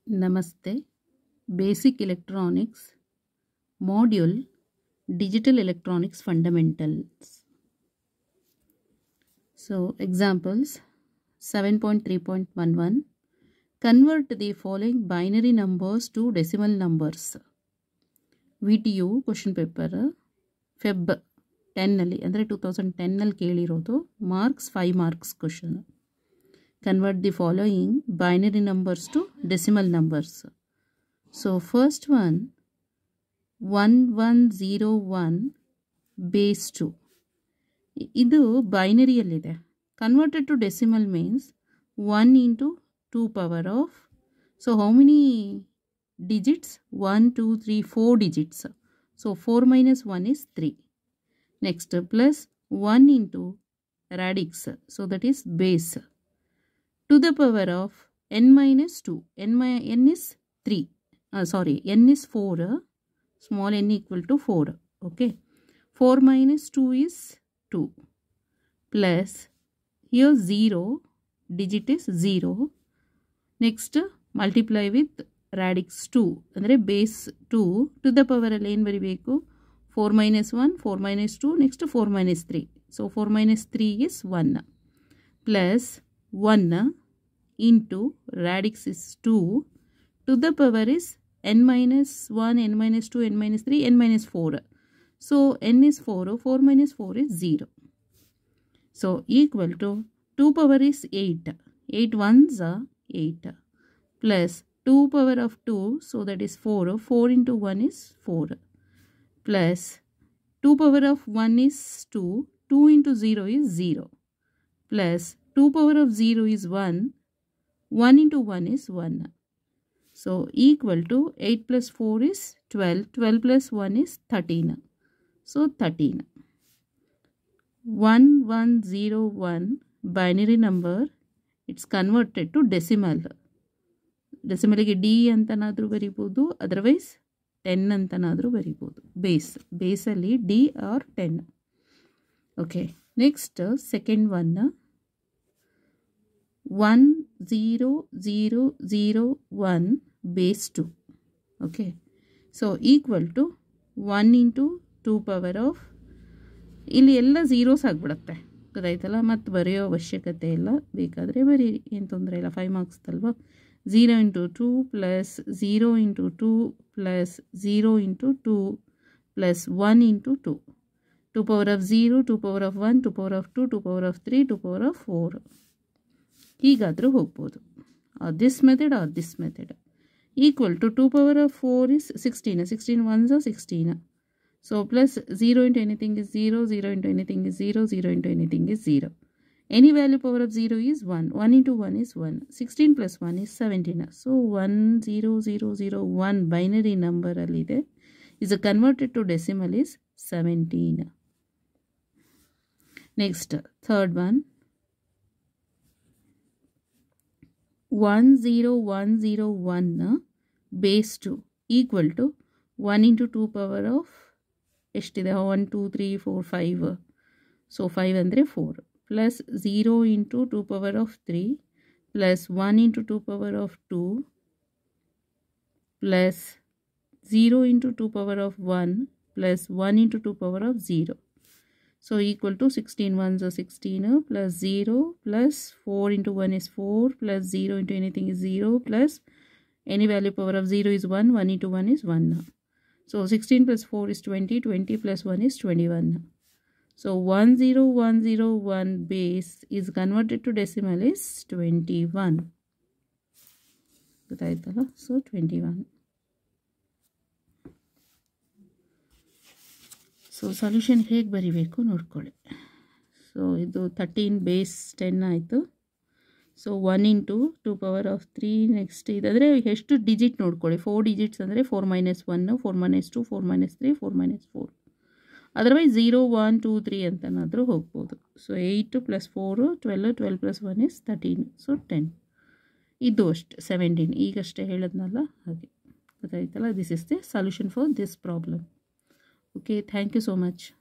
Namaste. Basic Electronics Module Digital Electronics Fundamentals. So, examples 7.3.11 Convert the following binary numbers to decimal numbers. VTU question paper Feb 10 ನಲ್ಲಿ ಅಂದರೆ 2010 ನಲ್ಲಿ ಕೇಳಿರೋದು marks 5 marks question. Convert the following binary numbers to decimal numbers. So first one 1101 base 2. ಇದು ಬೈನರಿಯಲ್ಲಿದೆ. Converted to decimal means 1 into 2 power of. So how many digits? 1, 2, 3, 4 digits. So 4 minus 1 is 3. Next plus 1 into radix. So that is base. To the power of n minus 2. N is 3. N is 4. Small n equal to 4. Okay. 4 minus 2 is 2. Plus here 0. Digit is 0. Next multiply with radix 2. Andre base 2. To the power ಅಲ್ಲಿ ಏನು ಬರಿಬೇಕು 4 minus 1. 4 minus 2. Next 4 minus 3. So 4 minus 3 is 1. Plus 1 into radix is 2 to the power is n minus 1, n minus 2, n minus 3, n minus 4. So n is 4, 4 minus 4 is 0. So equal to 2 power is 8, 8 ones are 8 plus 2 power of 2, so that is 4, 4 into 1 is 4 plus 2 power of 1 is 2, 2 into 0 is 0 plus 2 power of 0 is 1, 1 into 1 is 1. So equal to 8 plus 4 is 12. 12 plus 1 is 13. So 13. 1101 binary number. It's converted to decimal. Decimal ಗೆ D ಅಂತನಾದರೂ ಬರಿಬೋದು. Otherwise 10 ಅಂತನಾದರೂ ಬರಿಬೋದು. Base ಅಲ್ಲಿ D or 10. Okay. Next second one. 10001 base 2. Okay. So equal to 1 into 2 power of ಇಲ್ಲಿ ಎಲ್ಲ zeros ಆಗಿಬಿಡುತ್ತೆ ಗೊತ್ತಾಯ್ತಲ್ಲ ಮತ್ತು ಬರೆಯೋ ಅವಶ್ಯಕತೆ ಇಲ್ಲ ಬೇಕಾದರೆ ಬರೀರಿ ಏನು ತೊಂದರೆ ಇಲ್ಲ 5 ಮಾರ್ಕ್ಸ್ ಅಲ್ವಾ 0 into 2 plus 0 into 2 plus 0 into 2 plus 1 into 2 2 power of 0 2 power of 1 2 power of 2 2 power of 3 2 power of 4 ಹೀಗಾದರೂ ಹೋಗ್ಬೋದು this method or this method equal to 2 power of 4 is 16 16 ones are 16 so plus 0 into anything is 0 0 into anything is 0 0 into anything is 0 any value power of 0 is 1 1 into 1 is 1 16 plus 1 is 17 so 10001 binary number allide is converted to decimal is 17. Next third one 10101 base 2 equal to 1 into 2 power of ಎಷ್ಟಿದೆ 1 2 3 4 5 so 5 ಅಂದರೆ 4 plus 0 into 2 power of 3 plus 1 into 2 power of 2 plus 0 into 2 power of 1 plus 1 into 2 power of 0 so equal to 16 ones are 16 plus 0 plus 4 into 1 is 4 plus 0 into anything is 0 plus any value power of 0 is 1 1 into 1 is 1 so 16 plus 4 is 20 20 plus 1 is 21 so 10101 base is converted to decimal is 21 ಗೊತ್ತಾಯ್ತಲ್ಲ so 21 so solution ಹೇಗೆ ಬರಿಬೇಕು ನೋಡ್ಕೊಳ್ಳಿ so ಇದು 13 base 10 ಆಯಿತು so 1 into 2 power of 3 next ಇದಾದರೆ ಎಷ್ಟು digit ನೋಡ್ಕೊಳ್ಳಿ 4 digits ಅಂದರೆ 4 minus 1 4 minus 2 4 minus 3 4 minus 4 otherwise 0 1 2 3 ಅಂತನಾದರೂ ಹೋಗ್ಬೋದು so 8 plus 4 12 12 plus 1 is 13 so 10 ಇದು ಅಷ್ಟು 17 ಈಗಷ್ಟೇ ಹೇಳಿದ್ನಲ್ಲ ಹಾಗೆ ಗೊತ್ತಾಯ್ತಲ್ಲ this is the solution for this problem. Okay, thank you so much.